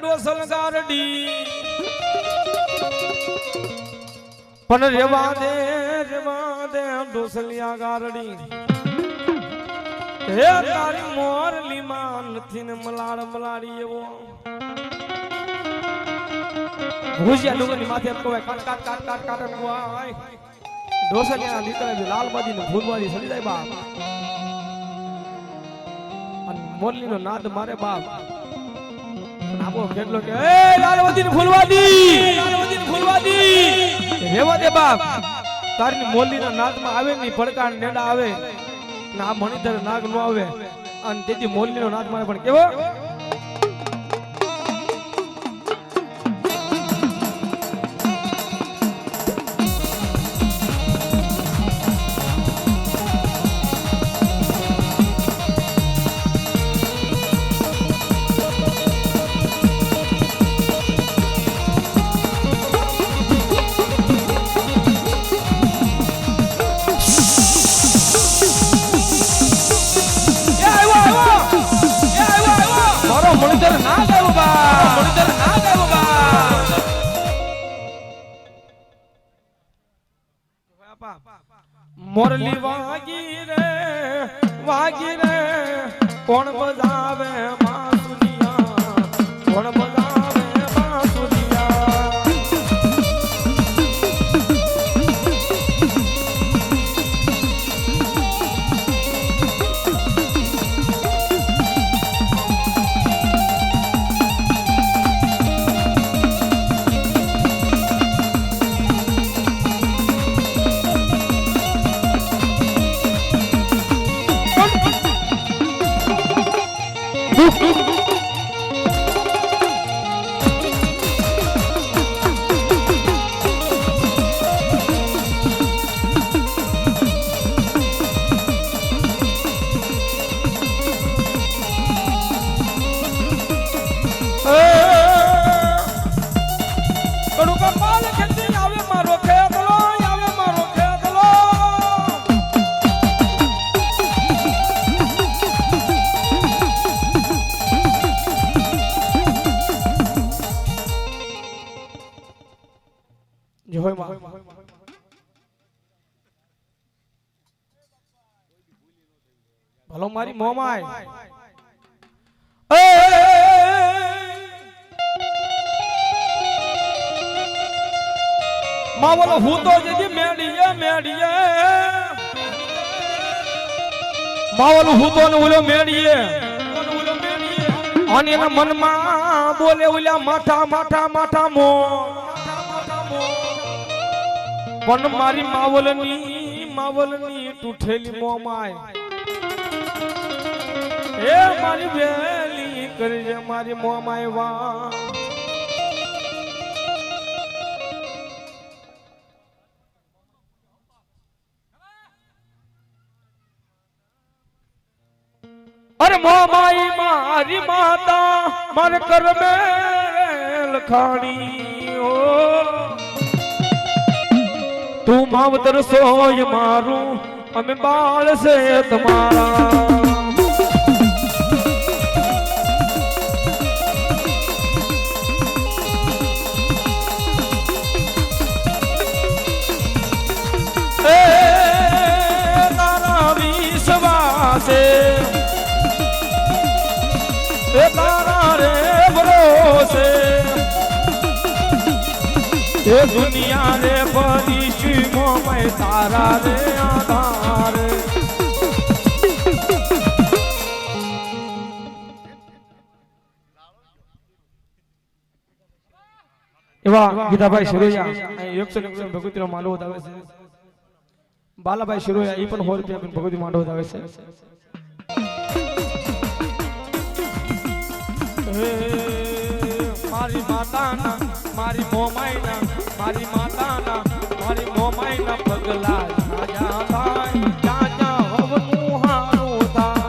ડોસલ ગારડી પણ રેવા દે ડોસલિયા ગારડી હે તારી મોરલી માં નથી ને મલાડી એવો ભુજિયા ડુંગરની માથે કોઈ કાટ કોઈ ડોસલિયા નીકળે લાલબાજી ને ભૂલવાજી સડી જાય બાપ અને મોરલી નો નાદ મારે બાપ આપો કેટલો કે એ લાલબાજી ને ફૂલવાદી રેવા દે બાપ તારી મોરલી ના નાદ માં આવે ની પડકાર નેડા આવે ના મણિધર નાગ નો આવે અને તેથી મોરલી નો નાદ મારે પણ કેવો મોરલી વાગી રે કોણ બજાવે બાંસુરિયા કોણ બજાવે બાંસુરિયા ભલો મારી મોમાય માવલો હું તો જજી મેડીએ માવલો હું તો ને ઓલો મેડીએ અને એના મનમાં બોલે ઓલા માઠા મો પણ મારી માવલની તૂઠેલી મોમાય એ મારી વેલી કરજે મારી મોમાય વા અરે મોમાઈ મારી માતા મારે કરમે લખાણી ઓ તું માવતર સોય મારું અમે બાળ છે તમારા તારા વિશ્વાસે તારા રે ભરોસે એ દુનિયા રે ફરી મોમાય તારા રે આધાર એવા ગીતાભાઈ શિરોયા 100 ભગવતી નો માંડવો આવે છે બાલાભાઈ શિરોયા એ પણ 100 રૂપિયા ભગવતી માંડવો આવે છે મારી માતાના મારી મોમાઈના પગલા રાજા થાય રાજા હવનું હારું થાય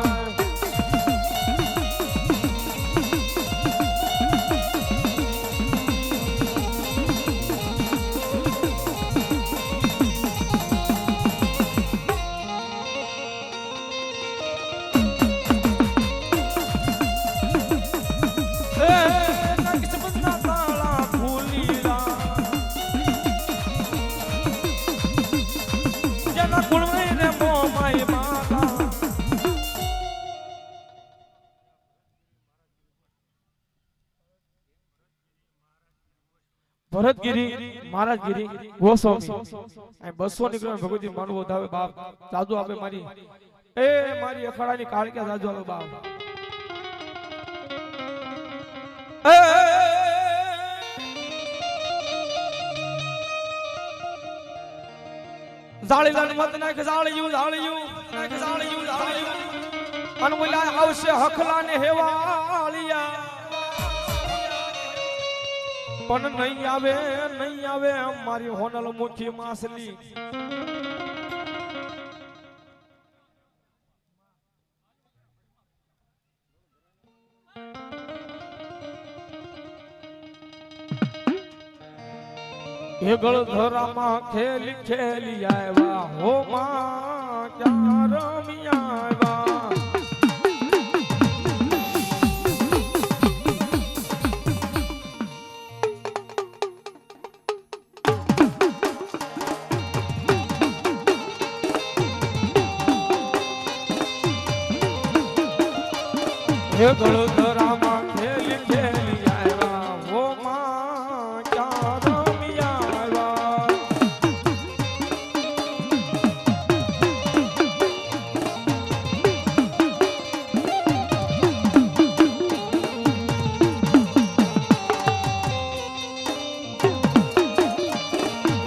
ભરતગીરી મહારાજગીરી ગોસ્વામી આ 200 નીકળ્યો ભગવતી માનવો ધાવે બાપ જાદુ આપે મારી મારી અખાડાની કાળકે જાદુ આપે બાપ જાળીલાન મત નાખ જાળિયું નાખ જાળિયું અનમોલા આવશે હખલાને હેવાળિયા પણ નહીં આવે મારી હોનલ મુખી માસલી હેગળ ધરામાં ખેલી ખેલી આવ્યા હો માં ક્યાં રમી આવ્યા હેગળ ધરામાં ખેલી ખેલી આવ્યા હો માં ક્યાં રમી આવ્યા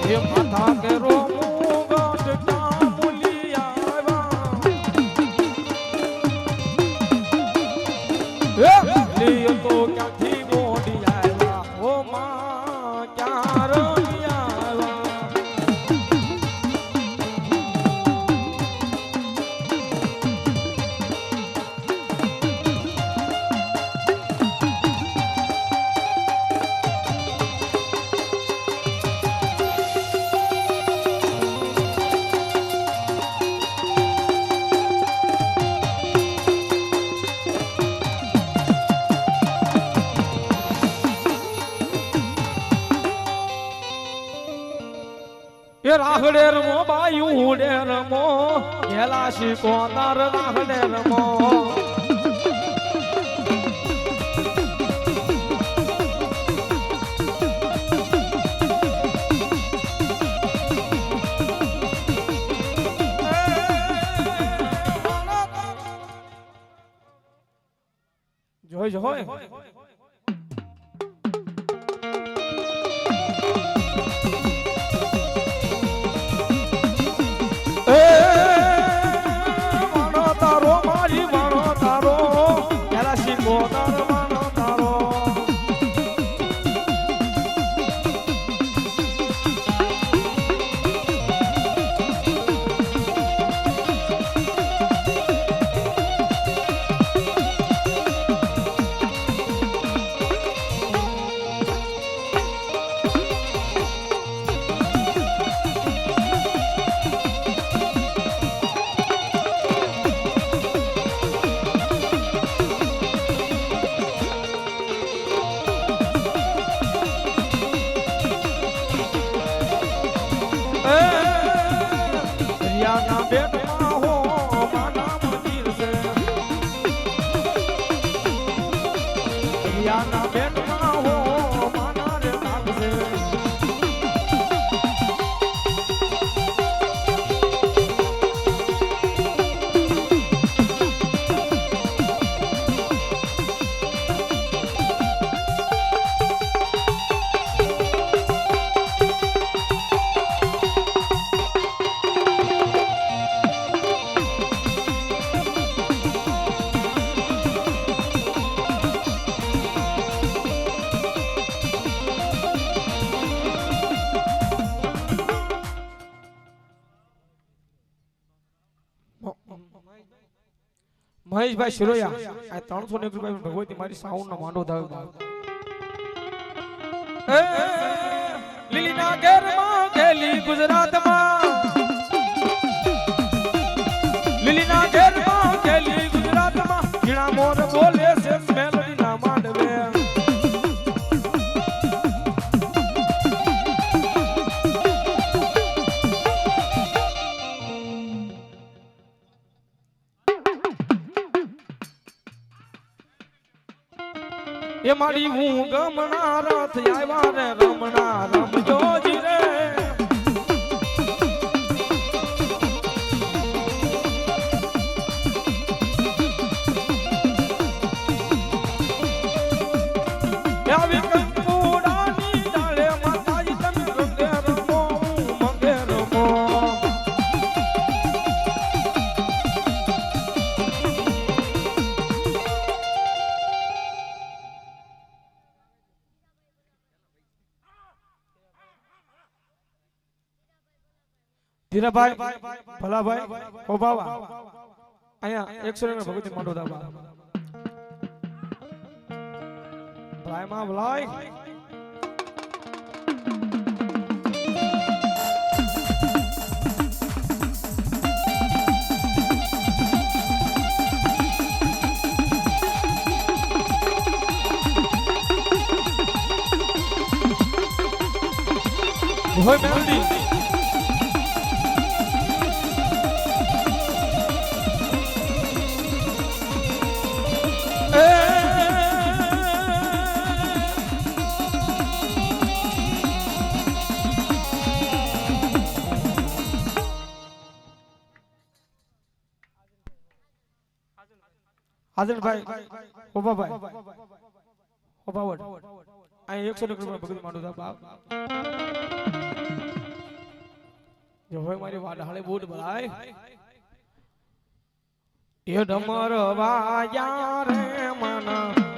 હે માથા કેરો મુગટ ક્યાં ભૂલી આવ્યા લીયો તો ક્યાંથી મોડી આવ્યા હો માં ક્યાં રમી આવ્યા એ રાહડે રમો બાયું ઉડે રમો ગેલા શીખો તાર રાહડે રમો જોય મહેશભાઈ શિરોયા આ 300 રૂપિયા ભગવતી મારી સાઉન્ડ નો માંડો ધાવ્યો લીલીના ઘેરમાં ગેલી ગુજરાતમાં લીલીના ઘેરમાં ગેલી ગુજરાતમાં જીણા મોર બોલે છે મેલડી ના માંડવે એ મારી હું ગમણા રથ આવ્યા રે રમણા રમજો જી રે આવી કંકુડાની ડાળે માતાજી તમે રંગે રમો મંગે રમો ધીરાભાઈ ભલાભાઈ ઓ બાવા અહીંયા 100 ને ભગવતી માંડો દાબા ભાઈ માં ભલાઈ હોય મેલડી આદિલભાઈ ઓબાભાઈ ઓબાવડ અહીં 100 રૂપિયા ભગત માંડો દા બાપ જો હોય મારી વાડ હાલે બૂટ ભલાય એ ડમર વાયા રે મન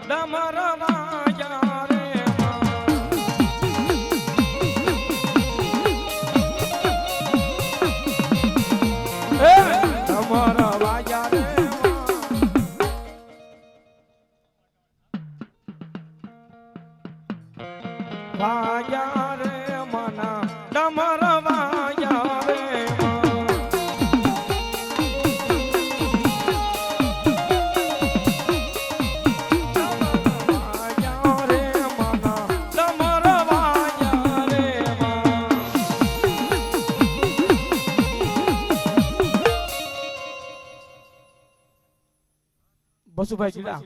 ડમર વાયા રે એ ડમર વાયા રે વાયા રે મન ડમર વાયા રે બસુભાઈ જીડા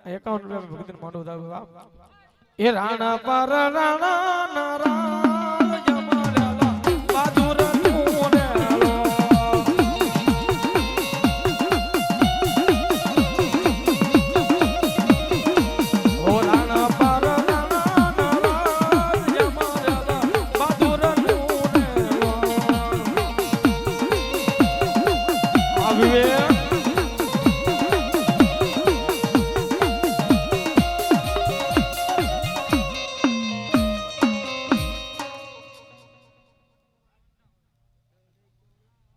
51 રૂપિયા ભગતને માંડો દાવ એ રાણા પર રાણા નારાલ જમારેલા બાદુર તુરેલો ઓ રાણા પર રાણા નારાલ જમારેલા બાદુર તુરેલો આવે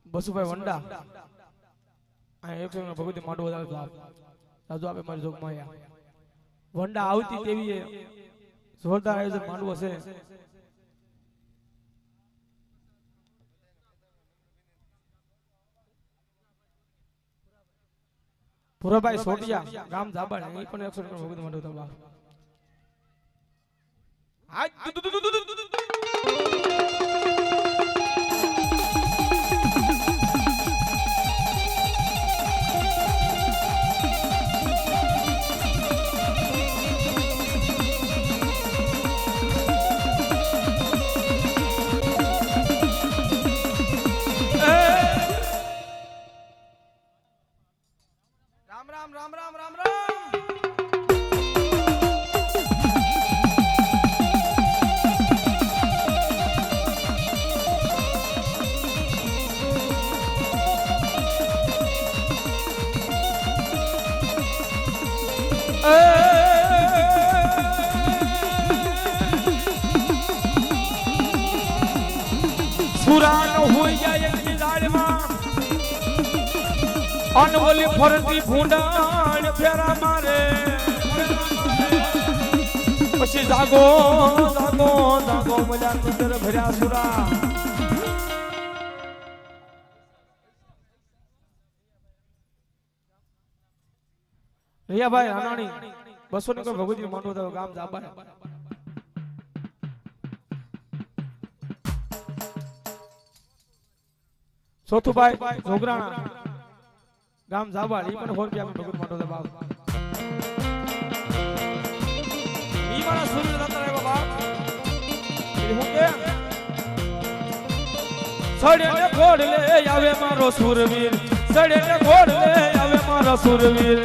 બસુભાઈ વંડા આ 100 નો ભગવતી માંડવો દાદુ આપે મારી જોગમાં આયા વંડા આવતી કેવી જોરદાર આયોજન માંડવો છે પુરાભાઈ સોટિયા ગામ જાબાણ અહીં પણ 100 નો ભગવતી માંડવો દાદુ આજ રામ રામ રામ રામ સુરાન હોય જાય એક ઝાડમાં અનવલી ફરતી ભૂંડાણ ફેરા મારે પછી જાગો જાગો જાગો મજા અંદર ભર્યા સુરા રિયાભાઈ રાણાણી 200 ની કોઈ ભગવતી માંડવો તો ગામ જાબા સોથુભાઈ જોગરાણા ગામ જાબાળ ઈ પણ 100 રૂપિયા ભગવતી માંડવો તો બાપ સડે ને ઘોડ લે આવે મારો સુરવીર સડે ને ઘોડ લે આવે મારો સુરવીર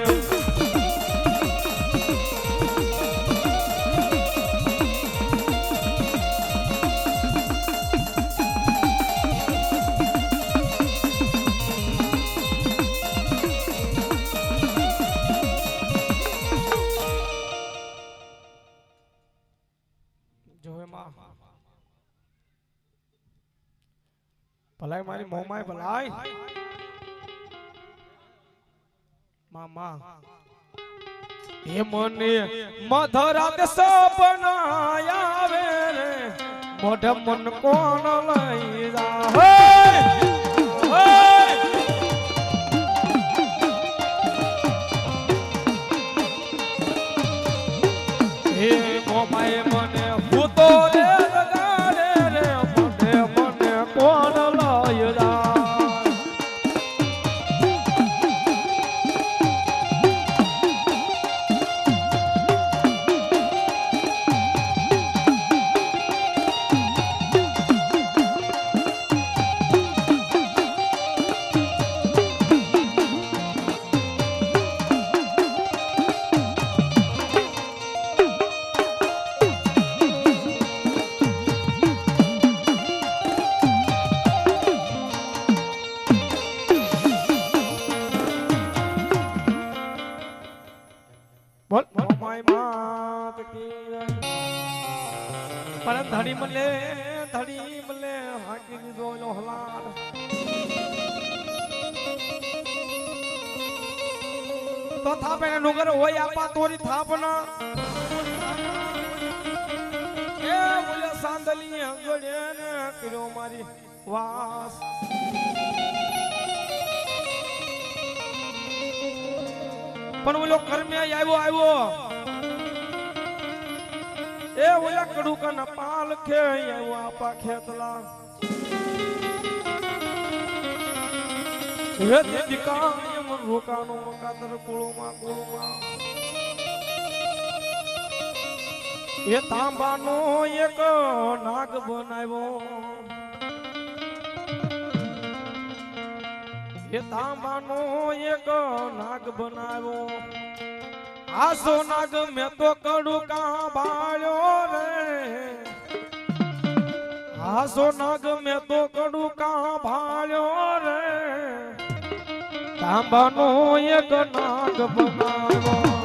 ભલાઈ મારી મોમાય ભલાઈ મામા એ મને મધરાત સપના આવે રે મોઢે મન કોણ લઈ જા હે મોમાય મને ભૂતો રે લગાડે રે મોઢે મને કોણ લઈ જા બોલ મોમાય માત કી પણ ધડી મલે હાકી દીધો નો હલાલ તો થાપે ને નુગર હોય આપા તોરી થાપના એ બોલે સાંદલી અંગડે ને કર્યો મારી વાસ પણ ઓલો કર્મે આવ્યો એ ઓલા કડુકા પાલ ખે આવ્યો આપા ખેતલા હે દીકા એમ રોકાનો મકાતર કોળોમાં એ તાંબાનો એક નાગ બનાવ્યો એ તાંબાનો એક નાગ બનાવ્યો આસો નાગ મેં તો કડુકા બાળ્યો રે આસો નાગ મેં તો કડુકા ભાળ્યો રે તાંબાનો એક નાગ બનાવ્યો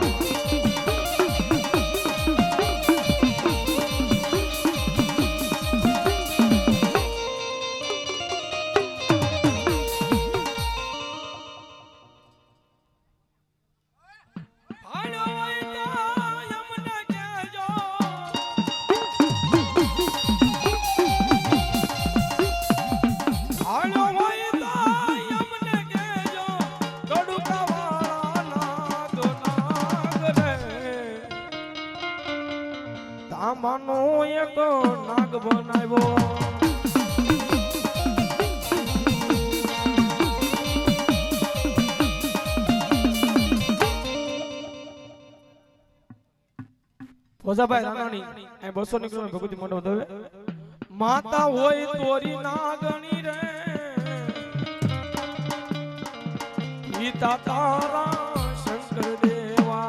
તાંબાનો એક નાગ બનાવ્યો ફોજાભાઈ રાણાની એ 200 નીકળો ભગવતી મંડપ દવે માતા હોય તોરી નાગણી રે પિતા તારા શંકર દેવા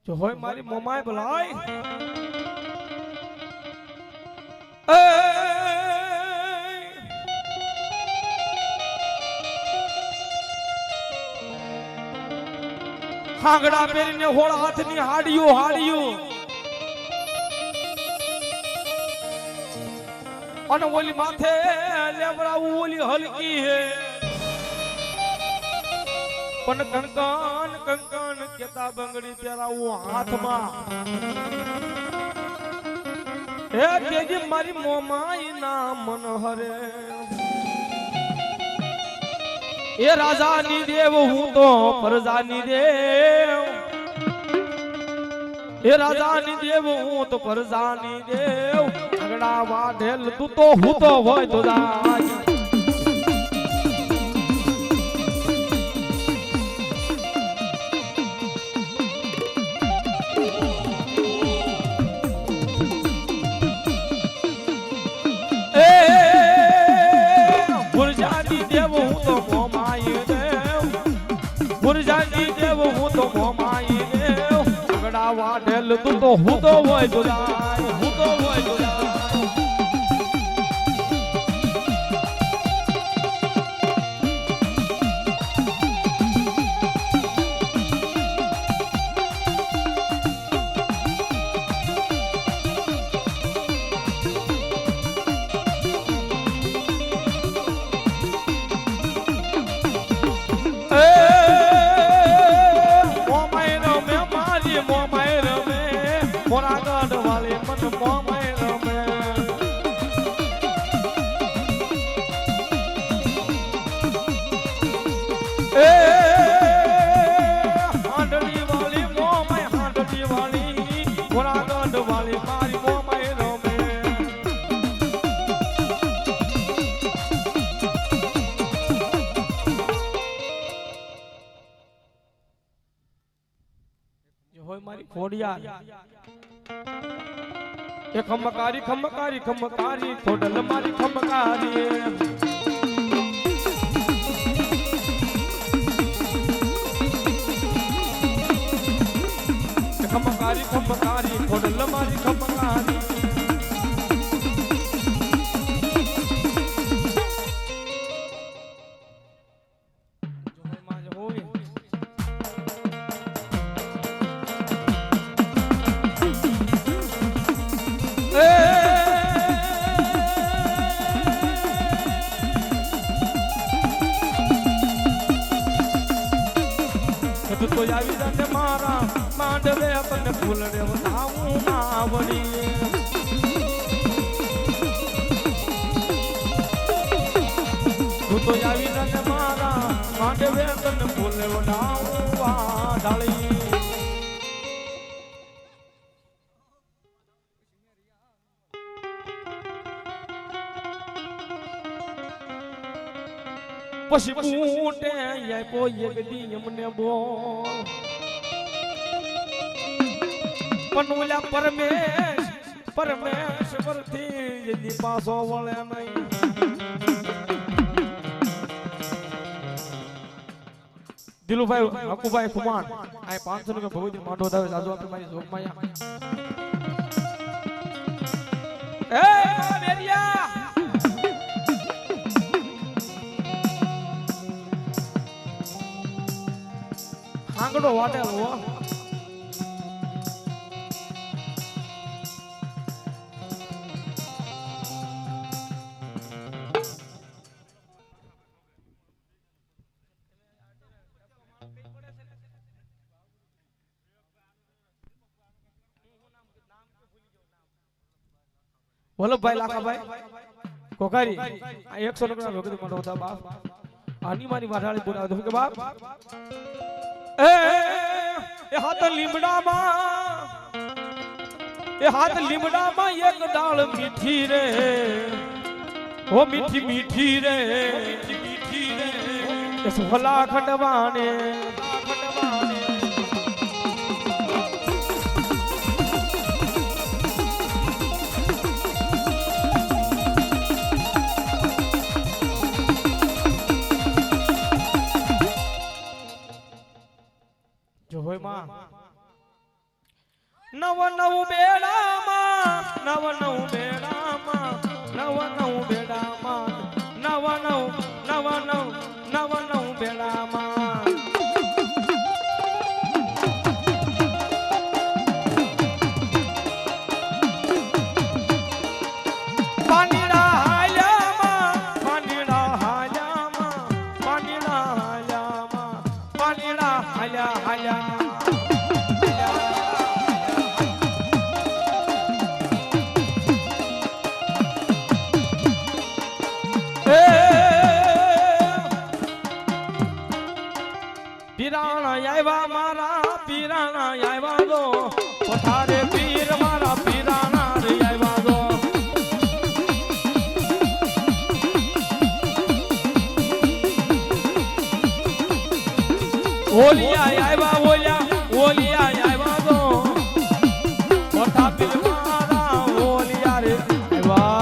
જો હોય મારી મોમાય ભલાઈ હાંગડા પહેરીને હોળ હાથની હાડિયું અને ઓલી માથે લેવડાવું ઓલી હલકી હે પણ કંકન કેતા બંગડી પહેરાવું હાથમાં એ તેજી મારી મોમાઈ ના મન હરે એ રાજાની દેવ હું તો પ્રજાની દેવ એ રાજાની દેવ હું તો પ્રજાની દેવ આગડા વાઢેલ તું તો હું તો હોય તો જાય એટલે તું તો હું તો હોય જોડાય હું તો હોય જોડાય એ ખમકારી ખમકારી ખમકારી ખોડલ મારી ખમકારી ખમકારી ખમકારી ખોડલ મારી ખમકારી તો આવી જાને મારા માંડવે તને ફૂલડે વધાવું માવડી તું તો આવી જાને મારા માંડવે તને ફૂલે વધાવું વાડાળી પછી પૂટે આપ્યો એક દી અમને બોલ પણ ઓલા પરમેશ્વરથી જલ્દી પાછો વળે નહીં દિલુભાઈ હકુભાઈ ખુમાણ આ 500 રૂપિયા ભગવતી માંડો દાવે જાજો આપે મારી જોગમાયા એ મેરિયા આંગડો વાટેલો હો વલ્લભભાઈ લાખાભાઈ કોકારી આ 100 રૂપિયા ભગવતી માંડો હતા બાપ આની મારી વાઢાળી બોલાવે તો કે બાપ એ હાથ લીમડામાં એક ડાળ મીઠી રે હો મીઠી મીઠી રે એ સુહલા ખંડવાને નવ નવ બેડામાં નવ નવ બેડામાં નવ નવ બેડામાં નવ નવ બેડામાં પાણીડા હાલ્યામાં પાણીડા હાલ્યામાં પાણીડા હાલ્યામાં પાણીડા હાલ્યા હાલ્યા પીરાણા આવ્યા મારા પીરાણા આવ્યા દો પથારે પીર મારા પીરાણા રે આવ્યા દો ઓલિયા આવ્યા ઓલિયા આવ્યા દો પથા પીર મારા ઓલિયા રે આવ્યા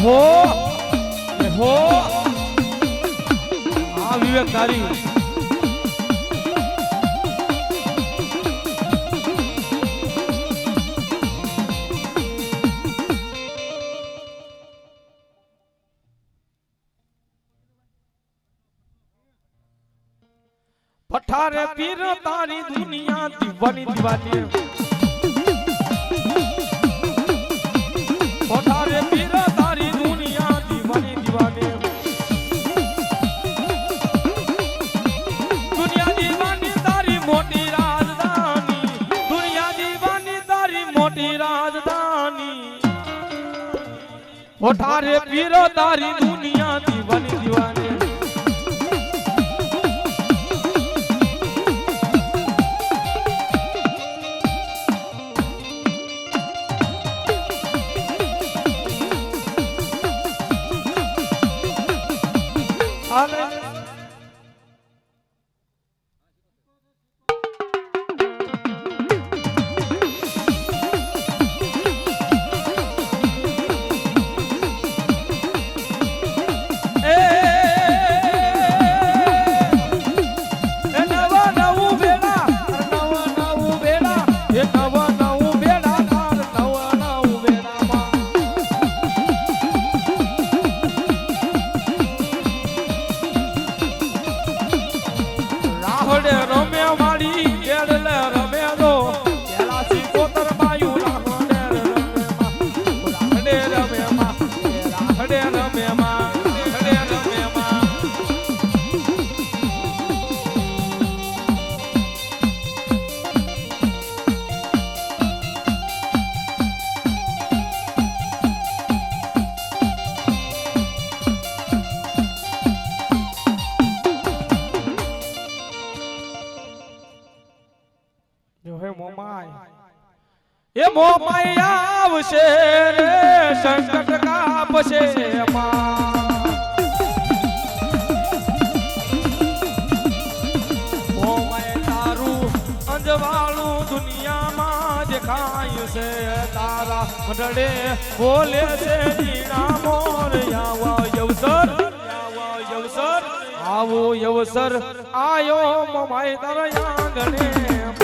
હો હો આ વિવેકધારી પઠારે પીર તારી દુનિયા દીવાની દીવાની પઠારે પીર તારી દુનિયા દીવાની દીવાની દુનિયા દીવાની તારી મોટી રાજધાની દુનિયા દીવાની તારી મોટી રાજધાની પઠારે પીર તારી દુનિયા દીવાની દીવાની એ મોમાઈ આવશે રે સંકટ કાપશે મોમાઈ તારું અંજવાળું દુનિયામાં દેખાય છે તારા મંડળે બોલે છે જીણા મોર આવો યવસર આવો યવસર આયો મોમાઈ તારા આંગણે